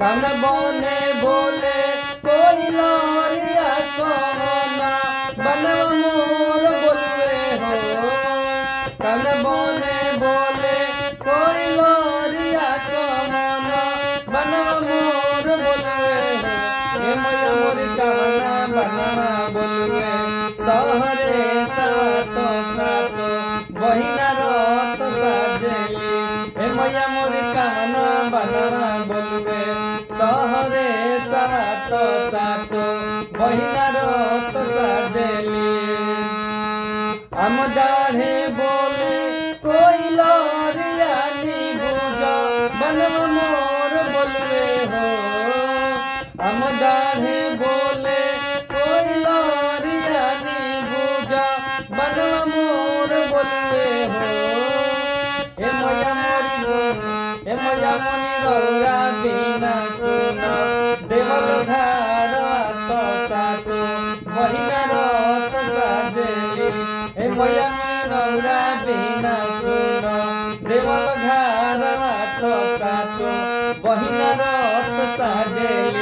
कान बने बोले कोई लरिया कहना बनवा मोर बोलवे हो। कान बने बोले कोई लरिया कहना बनवा मोर बोलवे हो। हे मैया मोर कहना बनवा बोलवे सहरे सातो सातो बहिना रत साजेली। हे मैया मोर कहना बनवा बोलवे सहरे सातो सातो बहिना रत साजेली। हम डाढ़े बोले कोई लरिया निबुझ बनवा मोर बोलवे हो। हम डाढ़े बोले कोई लरिया निबुझ बनवा मोर बोलवे हो। हे मैया मोरी रौरा बिना सुन देवल घरवा तो सातो बहिना रत साजेली। हे मैया मोरी रौरा बिना सुन देवल घरवा तो सातो बहिना रत साजेली।